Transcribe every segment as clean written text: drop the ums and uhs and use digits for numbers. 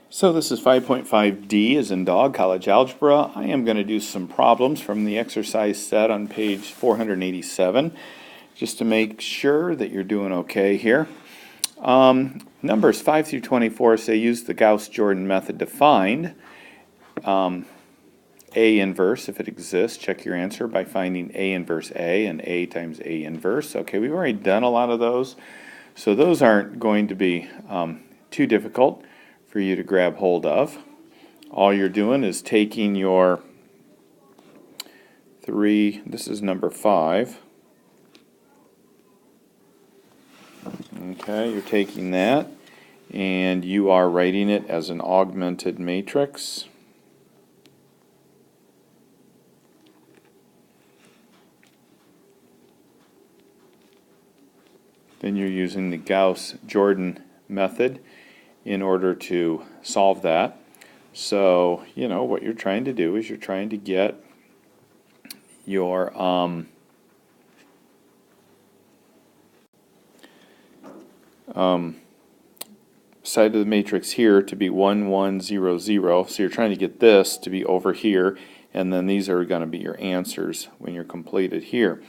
So this is 5.5D as in dog, college algebra. I am going to do some problems from the exercise set on page 487 just to make sure that you're doing okay here. Numbers 5 through 24 say use the Gauss-Jordan method to find A inverse if it exists. Check your answer by finding A inverse A and A times A inverse. Okay, we've already done a lot of those, so those aren't going to be too difficult for you to grab hold of. All you're doing is taking your 3, this is number 5. Okay, you're taking that and you are writing it as an augmented matrix. Then you're using the Gauss-Jordan method in order to solve that. So, you know, what you're trying to do is you're trying to get your side of the matrix here to be 1, 1, 0, 0. So you're trying to get this to be over here, and then these are going to be your answers when you're completed here.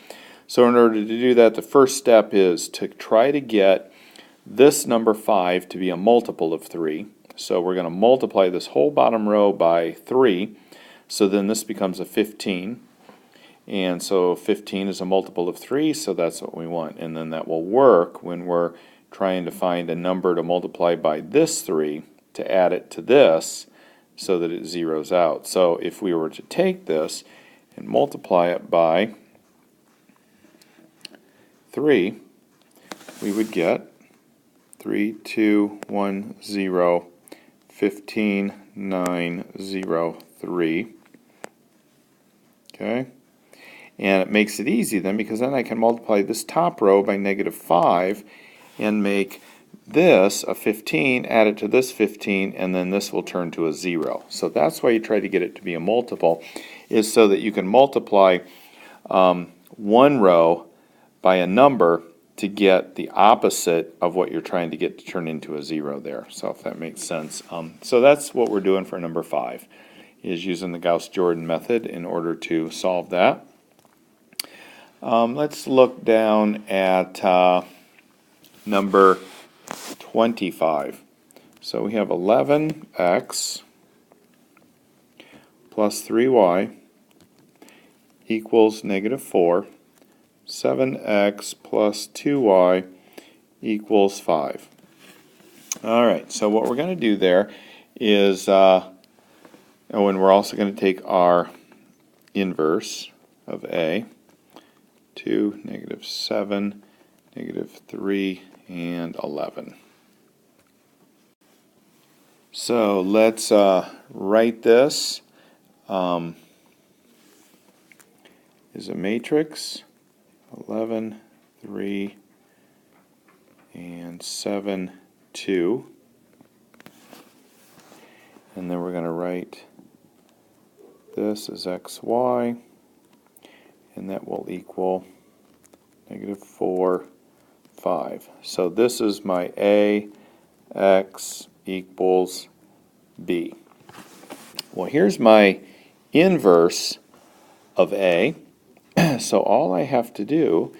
So in order to do that, the first step is to try to get this number 5 to be a multiple of 3. So we're going to multiply this whole bottom row by 3. So then this becomes a 15. And so 15 is a multiple of 3, so that's what we want. And then that will work when we're trying to find a number to multiply by this 3 to add it to this so that it zeroes out. So if we were to take this and multiply it by 3, we would get 3, 2, 1, 0, 15, 9, 0, 3. Okay? And it makes it easy then, because then I can multiply this top row by -5 and make this a 15, add it to this 15, and then this will turn to a 0. So that's why you try to get it to be a multiple, is so that you can multiply one row by a number to get the opposite of what you're trying to get to turn into a 0 there. So if that makes sense. So that's what we're doing for number 5, is using the Gauss-Jordan method in order to solve that. Let's look down at number 25. So we have 11x plus 3y equals -4. 7x plus 2y equals 5. Alright, so what we're going to do there is, and we're also going to take our inverse of a, 2, -7, -3, and 11. So let's write this as a matrix. 11, 3, and 7, 2. And then we're going to write this as xy, and that will equal -4, 5. So this is my a, x equals b. Well, here's my inverse of a. So all I have to do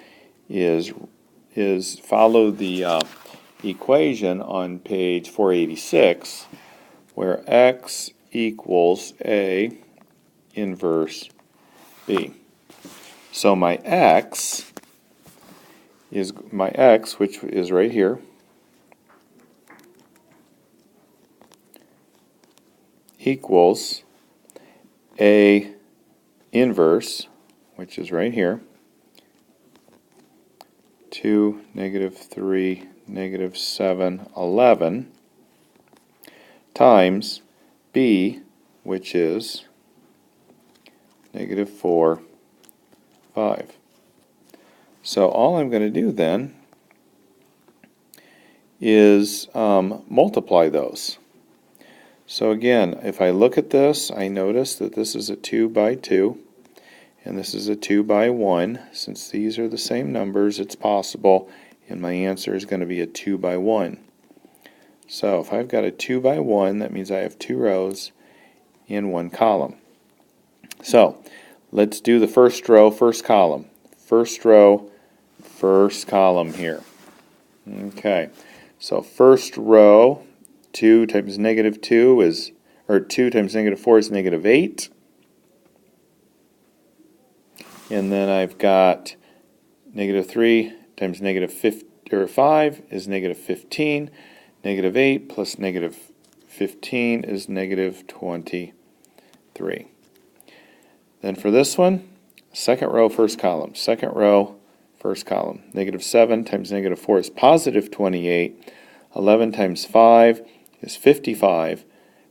is follow the equation on page 486, where x equals a inverse b. So my x, which is right here, equals a inverse, which is right here, 2, -3, -7, 11, times b, which is -4, 5. So all I'm going to do then is multiply those. So again, if I look at this, I notice that this is a 2 by 2. And this is a 2 by 1. Since these are the same numbers, it's possible, and my answer is going to be a 2 by 1. So if I've got a 2 by 1, that means I have 2 rows in one column. So let's do the first row, first column. First row, first column here. Okay, so first row, 2 times negative 2 is, or 2 times negative 4 is negative 8. And then I've got negative 3 times negative 5 is negative 15. Negative 8 plus negative 15 is negative 23. Then for this one, second row, first column. Second row, first column. Negative 7 times negative 4 is positive 28. 11 times 5 is 55.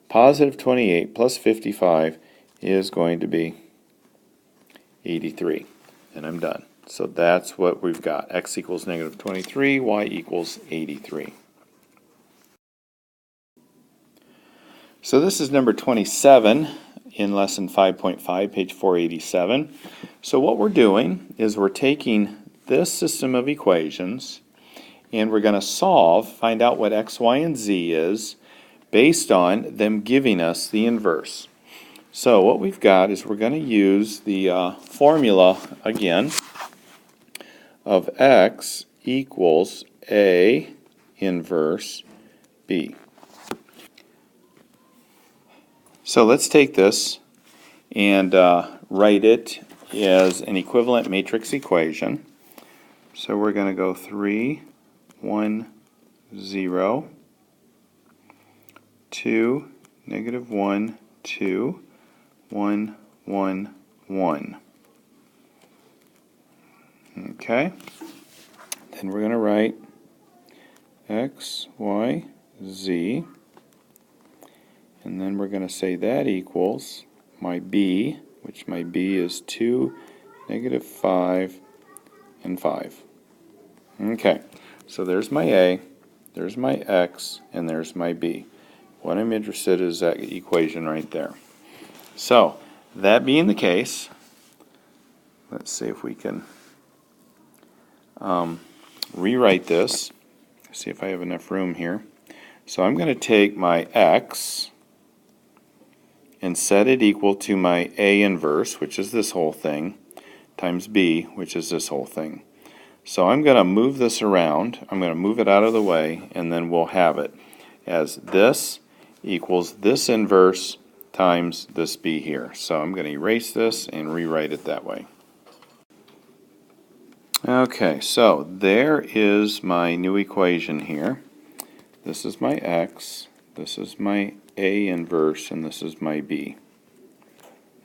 Positive 28 plus 55 is going to be 83. And I'm done. So that's what we've got. X equals negative 23, y equals 83. So this is number 27 in lesson 5.5, page 487. So what we're doing is we're taking this system of equations and we're going to solve, find out what x, y, and z is based on them giving us the inverse. So what we've got is we're going to use the formula again of x equals A inverse B. So let's take this and write it as an equivalent matrix equation. So we're going to go 3, 1, 0, 2, negative 1, 2, 1, 1, 1. Okay. Then we're going to write x, y, z. And then we're going to say that equals my b, which my b is 2, negative 5, and 5. Okay, so there's my a, there's my x, and there's my b. What I'm interested in is that equation right there. So, that being the case, let's see if we can rewrite this. See if I have enough room here. So I'm going to take my x and set it equal to my A inverse, which is this whole thing, times B, which is this whole thing. So I'm going to move this around. I'm going to move it out of the way, and then we'll have it as this equals this inverse times this B here. So I'm going to erase this and rewrite it that way. Okay, so there is my new equation here. This is my x, this is my A inverse, and this is my B.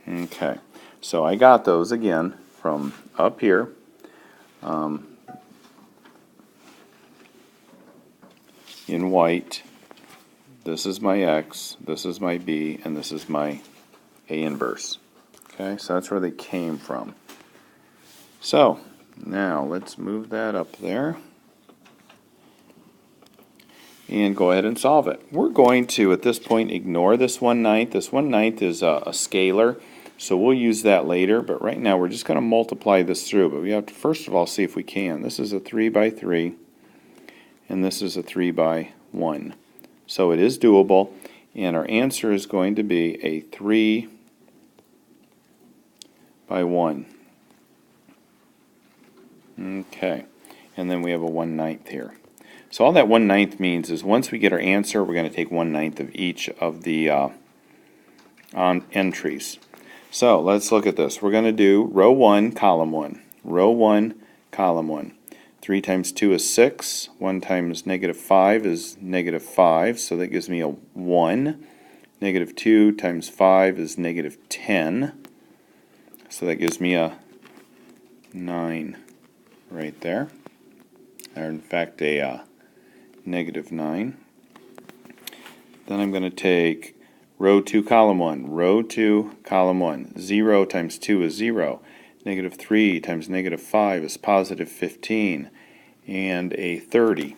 Okay, so I got those again from up here. In white, this is my x, this is my b, and this is my A inverse. Okay, so that's where they came from. So, now let's move that up there and go ahead and solve it. We're going to, at this point, ignore this 1/9. This 1/9 is a scalar, so we'll use that later, but right now we're just going to multiply this through, but we have to first of all see if we can. This is a 3 by 3, and this is a 3 by 1. So it is doable, and our answer is going to be a 3 by 1. Okay, and then we have a 1/9 here. So all that 1/9 means is once we get our answer, we're going to take 1/9 of each of the entries. So let's look at this. We're going to do row 1, column 1. Row 1, column 1. 3 times 2 is 6. 1 times negative 5 is negative 5, so that gives me a 1. Negative 2 times 5 is negative 10, so that gives me a 9 right there. Or in fact, a negative 9. Then I'm going to take row 2, column 1. Row 2, column 1. 0 times 2 is 0. Negative 3 times negative 5 is positive 15. And a 30.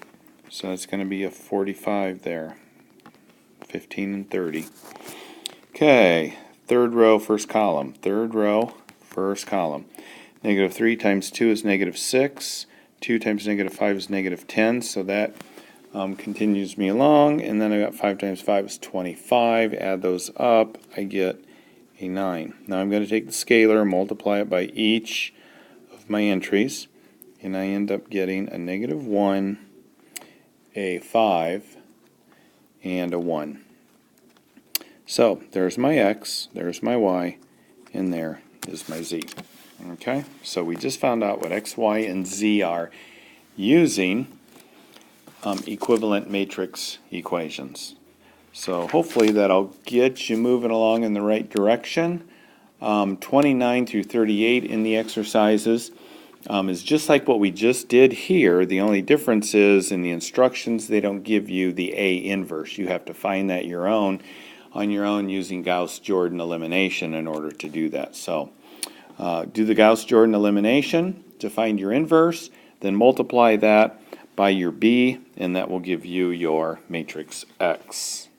So that's going to be a 45 there. 15 and 30. Okay, third row, first column. Third row, first column. Negative 3 times 2 is negative 6. 2 times negative 5 is negative 10, so that continues me along, and then I got 5 times 5 is 25. Add those up, I get a 9. Now I'm going to take the scalar, multiply it by each of my entries, and I end up getting a -1, a 5, and a 1. So there's my x, there's my y, and there is my z. Okay, so we just found out what x, y, and z are using equivalent matrix equations. So hopefully that'll get you moving along in the right direction. 29 through 38 in the exercises is just like what we just did here. The only difference is in the instructions they don't give you the A inverse. You have to find that on your own using Gauss-Jordan elimination in order to do that. So do the Gauss-Jordan elimination to find your inverse, then multiply that by your B, and that will give you your matrix X.